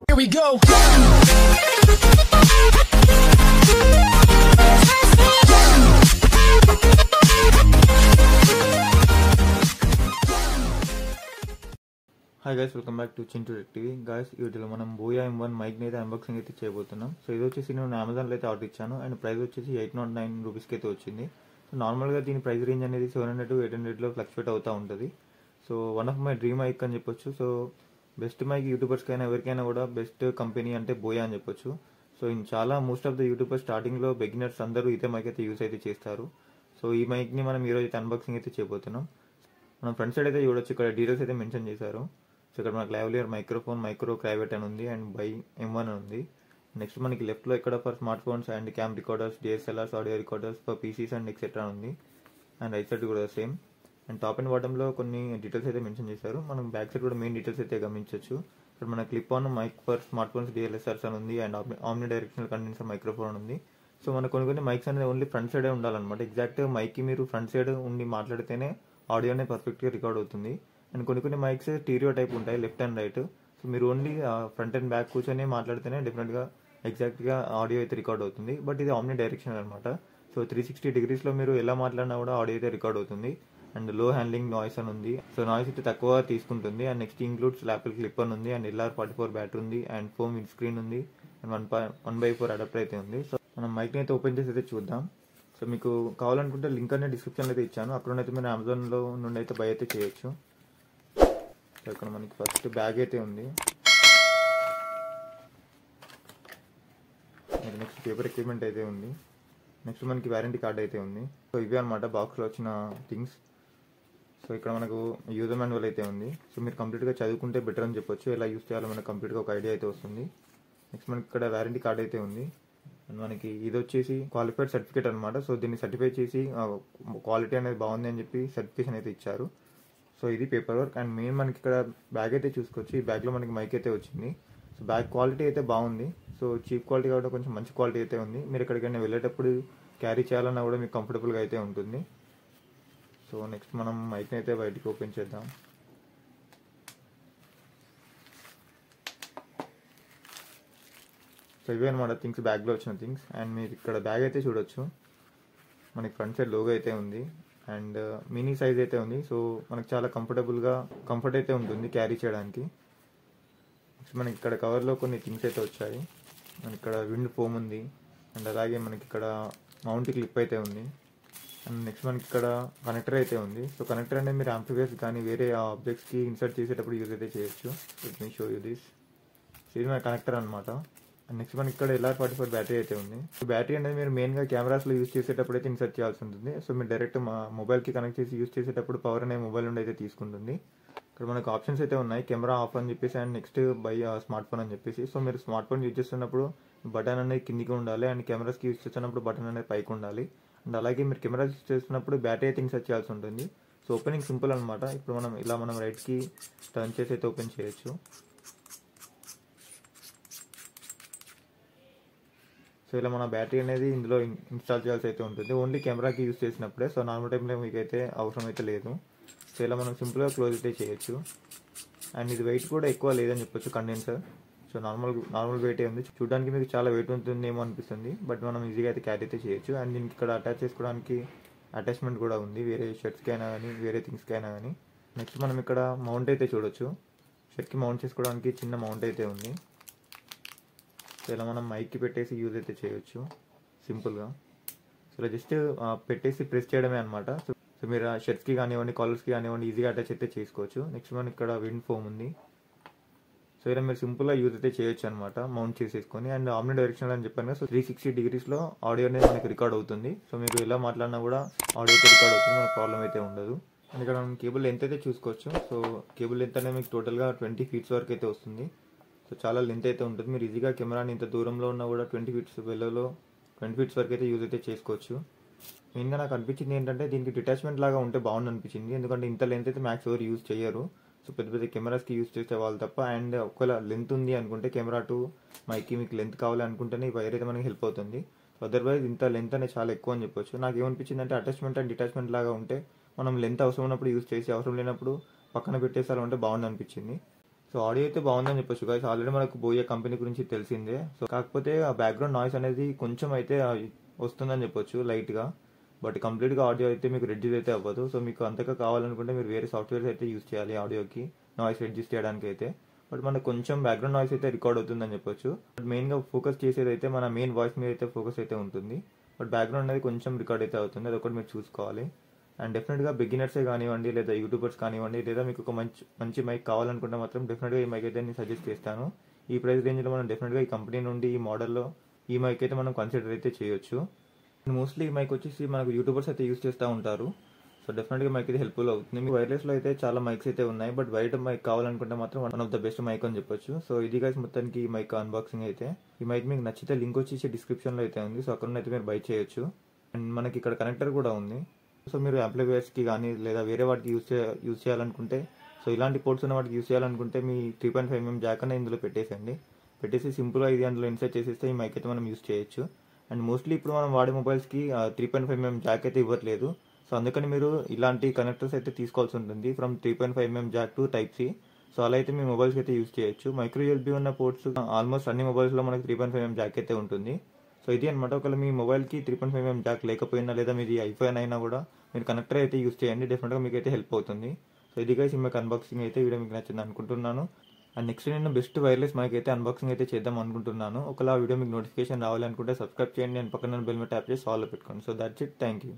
Here we go. Hi guys, welcome back to Chintu TV. Guys, వీటిలో మనం buoy M1 మైక్ని అయితే unboxing అయితే చేయబోతున్నాం. సో ఇది వచ్చేసి నేను అమెజాన్లో అయితే ఆర్డర్ ఇచ్చాను అండ్ ప్రైస్ వచ్చేసి 809 రూపీస్కి అయితే వచ్చింది. సో నార్మల్గా దీని ప్రైస్ రేంజ్ అనేది 700 to 800లో ఫ్లక్చువేట్ అవుతూ ఉంటుంది. So one of my dream mic అని చెప్పొచ్చు. సో బెస్ట్ మైక్ యూట్యూబర్స్కైనా ఎవరికైనా కూడా బెస్ట్ కంపెనీ అంటే బోయా అని చెప్పొచ్చు. సో చాలా మోస్ట్ ఆఫ్ ద యూట్యూబర్స్ స్టార్టింగ్లో బిగినర్స్ అందరూ ఇదే మైక్ అయితే యూస్ అయితే చేస్తారు. సో ఈ మైక్ని మనం ఈరోజు అయితే అన్బాక్సింగ్ అయితే చేయబోతున్నాం. మనం ఫ్రంట్ సైడ్ అయితే చూడొచ్చు, ఇక్కడ డీటెయిల్స్ అయితే మెన్షన్ చేశారు. సో ఇక్కడ మనకి లైవ్లియర్ మైక్రోఫోన్, మైక్రో క్రైవేట్ అని ఉంది అండ్ బై M1 అని ఉంది. నెక్స్ట్ మనకి లెఫ్ట్లో ఇక్కడ for smartphones and cam recorders, DSLRs, audio recorders for PCs and etcetera ఉంది. అండ్ రైట్ సైడ్ కూడా సేమ్. అండ్ టాప్ అండ్ బాటంలో కొన్ని డీటెయిల్స్ అయితే మెన్షన్ చేశారు. మనం బ్యాక్ సైడ్ కూడా మెయిన్ డీటెయిల్స్ అయితే గమనించవచ్చు. ఇక్కడ మన clip on mic for smartphones, DSLRs అని ఉంది and omnidirectional condenser microphone ఉంది. సో మనకు కొన్ని మైక్స్ అనేది ఓన్లీ ఫ్రంట్ సైడే ఉండాలన్నమాట. ఎగ్జాక్ట్ మైక్కి మీరు ఫ్రంట్ సైడ్ ఉండి మాట్లాడితేనే ఆడియో అనేది పర్ఫెక్ట్గా రికార్డ్ అవుతుంది. అండ్ కొన్ని మైక్స్ స్టీరియో టైప్ ఉంటాయి, లెఫ్ట్ అండ్ రైట్. సో మీరు ఓన్లీ ఫ్రంట్ అండ్ బ్యాక్ కూర్చొని మాట్లాడితేనే డెఫినెట్గా ఎగ్జాక్ట్గా ఆడియో అయితే రికార్డ్ అవుతుంది. బట్ ఇది ఆమ్ని డైరెక్షన్ అనమాట. సో 360 degreesలో మీరు ఎలా మాట్లాడినా కూడా ఆడియో అయితే రికార్డ్ అవుతుంది. అండ్ లో హ్యాండ్లింగ్ నాయిస్ అని ఉంది. సో నాయిస్ అయితే తక్కువ తీసుకుంటుంది. అండ్ నెక్స్ట్ ఇంక్లూడ్స్ ల్యాపిల్ క్లిప్ అని ఉంది అండ్ LR44 బ్యాటరీ ఉంది అండ్ ఫోమ్ విండ్ స్క్రీన్ ఉంది అండ్ 1/4 అడాప్టర్ అయితే ఉంది. సో మనం మైక్ని అయితే ఓపెన్ చేసి అయితే చూద్దాం. సో మీకు కావాలనుకుంటే లింక్ అనేది డిస్క్రిప్షన్లో అయితే ఇచ్చాను, అక్కడ అయితే మీరు అమెజాన్లో నుండి అయితే బై అయితే చేయొచ్చు. సో ఇక్కడ మనకి ఫస్ట్ బ్యాగ్ అయితే ఉంది. నెక్స్ట్ పేపర్ ఎక్విప్మెంట్ అయితే ఉంది. నెక్స్ట్ మనకి వారంటీ కార్డ్ అయితే ఉంది. సో ఇవే అనమాట బాక్స్లో వచ్చిన థింగ్స్. సో ఇక్కడ మనకు యూజర్ మాన్యువల్ అయితే ఉంది. సో మీరు కంప్లీట్గా చదువుకుంటే బెటర్ అని చెప్పొచ్చు. ఎలా యూజ్ చేయాలో మనకు కంప్లీట్గా ఒక ఐడియా అయితే వస్తుంది. నెక్స్ట్ మనకి ఇక్కడ వారంటీ కార్డ్ అయితే ఉంది. అండ్ మనకి ఇది వచ్చేసి క్వాలిఫైడ్ సర్టిఫికేట్ అనమాట. సో దీన్ని సర్టిఫై చేసి క్వాలిటీ అనేది బాగుంది అని చెప్పి సర్టిఫికేషన్ అయితే ఇచ్చారు. సో ఇది పేపర్ వర్క్. అండ్ మెయిన్ మనకి ఇక్కడ బ్యాగ్ అయితే చూసుకోవచ్చు. ఈ బ్యాగ్లో మనకి మైక్ అయితే వచ్చింది. సో బ్యాగ్ క్వాలిటీ అయితే బాగుంది. సో చీప్ క్వాలిటీ కాబట్టి కొంచెం మంచి క్వాలిటీ అయితే ఉంది. మీరు ఎక్కడికైనా వెళ్ళేటప్పుడు క్యారీ చేయాలన్నా కూడా మీకు కంఫర్టబుల్గా అయితే ఉంటుంది. సో నెక్స్ట్ మనం మైక్ని అయితే బయటికి ఓపెన్ చేద్దాం. సో ఇవే అనమాట థింగ్స్, బ్యాగ్లో వచ్చిన థింగ్స్. అండ్ మీరు ఇక్కడ బ్యాగ్ అయితే చూడొచ్చు, మనకి ఫ్రంట్ సైడ్ లోగో అయితే ఉంది అండ్ మినీ సైజ్ అయితే ఉంది. సో మనకి చాలా కంఫర్ట్ అయితే ఉంటుంది క్యారీ చేయడానికి. నెక్స్ట్ మనకి ఇక్కడ కవర్లో కొన్ని థింగ్స్ అయితే వచ్చాయి. మనకి ఇక్కడ విండ్ ఫోమ్ ఉంది అండ్ అలాగే మనకి ఇక్కడ మౌంట్ క్లిప్ అయితే ఉంది. అండ్ నెక్స్ట్ మనకి ఇక్కడ కనెక్టర్ అయితే ఉంది. సో కనెక్టర్ అనేది మీరు యాంప్లిఫైర్స్ కానీ వేరే ఆబ్జెక్ట్స్కి ఇన్సర్ట్ చేసేటప్పుడు యూజ్ అయితే చేయొచ్చు. Let me show you this. ఇది మన కనెక్టర్ అనమాట. అండ్ నెక్స్ట్ మనకి ఇక్కడ LR44 బ్యాటరీ అయితే ఉంది. సో బ్యాటరీ అనేది మీరు మెయిన్గా కెమెరాస్లో యూజ్ చేసేటప్పుడు అయితే ఇన్సర్ట్ చేయాల్సి ఉంటుంది. సో మీరు డైరెక్ట్ మా మొబైల్కి కనెక్ట్ చేసి యూజ్ చేసేటప్పుడు పవర్ అనేది మొబైల్ నుండి అయితే తీసుకుంటుంది. ఇక్కడ మనకు ఆప్షన్స్ అయితే ఉన్నాయి, కెమెరా ఆఫ్ అని చెప్పేసి and next by smart phone అని చెప్పేసి. సో మీరు స్మార్ట్ ఫోన్ యూజ్ చేస్తున్నప్పుడు బటన్ అనేది కిందికి ఉండాలి అండ్ కెమెరాస్కి యూజ్ చేస్తున్నప్పుడు బటన్ అనేది పైకి ఉండాలి. అండ్ అలాగే మీరు కెమెరా యూజ్ చేస్తున్నప్పుడు బ్యాటరీ అయితే ఇన్సర్ట్ చేయాల్సి ఉంటుంది. సో ఓపెనింగ్ సింపుల్ అనమాట. ఇప్పుడు మనం రైట్కి టర్న్ చేసి అయితే ఓపెన్ చేయొచ్చు. సో ఇలా మన బ్యాటరీ అనేది ఇందులో ఇన్స్టాల్ చేయాల్సి అయితే ఉంటుంది, ఓన్లీ కెమెరాకి యూజ్ చేసినప్పుడే. సో నార్మల్ టైంలో మీకైతే అవసరం అయితే లేదు. సో ఇలా మనం సింపుల్గా క్లోజ్ అయితే చేయొచ్చు. అండ్ ఇది వెయిట్ కూడా ఎక్కువ లేదని చెప్పొచ్చు, కండెన్సర్. సో నార్మల్ వెయిట్ ఉంది. చూడడానికి మీకు చాలా వెయిట్ ఉంటుందేమో అనిపిస్తుంది, బట్ మనం ఈజీగా అయితే క్యారీ అయితే చేయొచ్చు. అండ్ దీనికి ఇక్కడ అటాచ్ చేసుకోవడానికి అటాచ్మెంట్ కూడా ఉంది, వేరే షర్ట్స్కి అయినా కానీ వేరే థింగ్స్కి అయినా కానీ. నెక్స్ట్ మనం ఇక్కడ మౌంట్ అయితే చూడొచ్చు. షర్ట్కి మౌంట్ చేసుకోవడానికి చిన్న మౌంట్ అయితే ఉంది. సో ఇలా మనం మైక్కి పెట్టేసి యూజ్ అయితే చేయొచ్చు సింపుల్గా. సో ఇలా జస్ట్ పెట్టేసి ప్రెస్ చేయడమే అనమాట. సో మీరు షర్ట్స్కి కానివ్వండి, కాలర్స్కి కానివ్వండి ఈజీగా అటాచ్ అయితే చేసుకోవచ్చు. నెక్స్ట్ మనకి ఇక్కడ విండ్ ఫోమ్ ఉంది. సో ఇలా మీరు సింపుల్గా యూజ్ అయితే చేయొచ్చు అనమాట మౌంట్ చేసేసుకొని. అండ్ ఆమ్ని డైరెక్షన్ అని చెప్పాను కదా, సో 360 degreesలో ఆడియో అనేది మనకి రికార్డ్ అవుతుంది. సో మీరు ఎలా మాట్లాడినా కూడా ఆడియో అయితే రికార్డ్ అవుతుంది, మనకు ప్రాబ్లం అయితే ఉండదు. అండ్ ఇక్కడ మనం కేబుల్ లెంత్ అయితే చూసుకోవచ్చు. సో కేబుల్ లెంత్ అనేది మీకు టోటల్గా 20 feet వరకు అయితే వస్తుంది. సో చాలా లెంత్ అయితే ఉంటుంది. మీరు ఈజీగా కెమెరాని ఇంత దూరంలో ఉన్నా కూడా 20 feet వెల్లోలో 20 feet వరకు అయితే యూజ్ అయితే చేసుకోవచ్చు. మెయిన్గా నాకు అనిపించింది ఏంటంటే దీనికి డిటాచ్మెంట్ లాగా ఉంటే బాగుంది అనిపించింది. ఎందుకంటే ఇంత లెంత్ అయితే మ్యాక్స్ ఎవరు యూజ్ చేయరు. సో పెద్ద కెమెరాస్కి యూజ్ చేసే వాళ్ళు తప్ప. అండ్ ఒకవేళ లెంత్ ఉంది అనుకుంటే కెమెరా టు మైక్కి మీకు లెంత్ కావాలి అనుకుంటేనే ఈ వైర్ అయితే మనకి హెల్ప్ అవుతుంది. సో అదర్వైజ్ ఇంత లెంత్ అనేది చాలా ఎక్కువ అని చెప్పొచ్చు. నాకు ఏమనిపించింది అంటే అటాచ్మెంట్ అండ్ డిటాచ్మెంట్ లాగా ఉంటే మనం లెంత్ అవసరం ఉన్నప్పుడు యూజ్ చేసి అవసరం లేనప్పుడు పక్కన పెట్టేసాలంటే బాగుంది అనిపించింది. సో ఆడియో అయితే బాగుందని చెప్పొచ్చు గైస్. ఆల్రెడీ మనకు బోయా కంపెనీ గురించి తెలిసిందే. సో కాకపోతే ఆ బ్యాక్గ్రౌండ్ నాయిస్ అనేది కొంచెం అయితే వస్తుందని చెప్పొచ్చు లైట్గా. బట్ కంప్లీట్గా ఆడియో అయితే మీకు రెడ్యూస్ అయితే అవ్వదు. సో మీకు అంతగా కావాలనుకుంటే మీరు వేరే సాఫ్ట్వేర్స్ అయితే యూస్ చేయాలి ఆడియోకి నాయిస్ రెడ్యూస్ చేయడానికి అయితే. బట్ మనకు కొంచెం బ్యాక్గ్రౌండ్ నాయిస్ అయితే రికార్డ్ అవుతుందని చెప్పొచ్చు. బట్ మెయిన్గా ఫోకస్ చేసేది అయితే మన మెయిన్ వాయిస్ మీద అయితే ఫోకస్ అయితే ఉంటుంది. బట్ బ్యాక్గ్రౌండ్ అనేది కొంచెం రికార్డ్ అయితే అవుతుంది, అది ఒకటి మీరు చూసుకోవాలి. అండ్ డెఫినెట్గా బిగినర్సే కానివ్వండి, లేదా యూట్యూబర్స్ కానివ్వండి, లేదా మీకు ఒక మంచి మైక్ కావాలనుకుంటే మాత్రం డెఫినెట్గా ఈ మైక్ అయితే నేను సజెస్ట్ చేస్తాను. ఈ ప్రైస్ రేంజ్లో మనం డెఫినెట్గా ఈ కంపెనీ నుండి ఈ మోడల్లో ఈ మైక్ అయితే మనం కన్సిడర్ అయితే చేయొచ్చు. మోస్ట్లీ ఈ మైక్ వచ్చేసి మనకు యూట్యూబర్స్ అయితే యూస్ చేస్తూ ఉంటారు. సో డెఫినెట్గా మైక్ అయితే హెల్ప్ఫుల్ అవుతుంది. మీకు వైర్లెస్లో అయితే చాలా మైక్స్ అయితే ఉన్నాయి, బట్ వైర్డ్ మైక్ కావాలనుకుంటే మాత్రం one of the best mic అని చెప్పొచ్చు. సో ఇది గైస్ మొత్తానికి ఈ మైక్ అన్బాక్సింగ్ అయితే. ఈ మైక్ మీకు నచ్చితే లింక్ వచ్చేసి డిస్క్రిప్షన్లో అయితే ఉంది. సో అక్కడ అయితే మీరు బై చేయొచ్చు. అండ్ మనకి ఇక్కడ కనెక్టర్ కూడా ఉంది. సో మీరు యాంప్లిఫైయర్స్కి కానీ లేదా వేరే వాటికి యూస్ చేయాలనుకుంటే, సో ఇలాంటి పోర్ట్స్ ఉన్న వాటికి యూస్ చేయాలనుకుంటే మీ 3.5mm జాక్ అనేది ఇందులో పెట్టేసి సింపుల్గా ఇది అందులో ఇన్సర్ట్ చేసేస్తే ఈ మైక్ అయితే మనం యూస్ చేయొచ్చు. అండ్ మోస్ట్లీ ఇప్పుడు మనం వాడే మొబైల్స్కి 3.5mm జాక్ అయితే ఇవ్వట్లేదు. సో అందుకని మీరు ఇలాంటి కనెక్టర్స్ అయితే తీసుకోవాల్సి ఉంటుంది from 3.5mm jack to type C. So అలా అయితే మీ మొబైల్స్కి అయితే యూస్ చేయొచ్చు. మైక్రో యూఎస్బీ ఉన్న పోర్ట్స్ ఆల్మోస్ట్ అన్ని మొబైల్స్లో మనకి 3.5mm జాక్ అయితే ఉంటుంది. సో ఇది అనమాట. ఒకవేళ మీ మొబైల్కి 3.5mm జాక్ లేకపోయినా, లేదా మీది ఐఫోన్ అయినా కూడా మీరు కనెక్టర్ అయితే యూస్ చేయండి, డెఫినెట్గా మీకు అయితే హెల్ప్ అవుతుంది. సో ఇది గైస్ మీకు అన్బాక్సింగ్ అయితే వీడియో మీకు నచ్చింది అనుకుంటున్నాను. అండ్ నెక్స్ట్ నేను బెస్ట్ వైర్లెస్ మైక్ అయితే అన్బాక్సింగ్ అయితే చేద్దాం అనుకుంటున్నాను. ఒకవేళ ఆ వీడియో మీకు నోటిఫికేషన్ రావాలి అనుకుంటే సబ్స్క్రైబ్ చేయండి అండ్ పక్కన బెల్ మీద ట్యాప్ చేసి ఆల్లో పెట్టుకోండి. So that's it, thank you.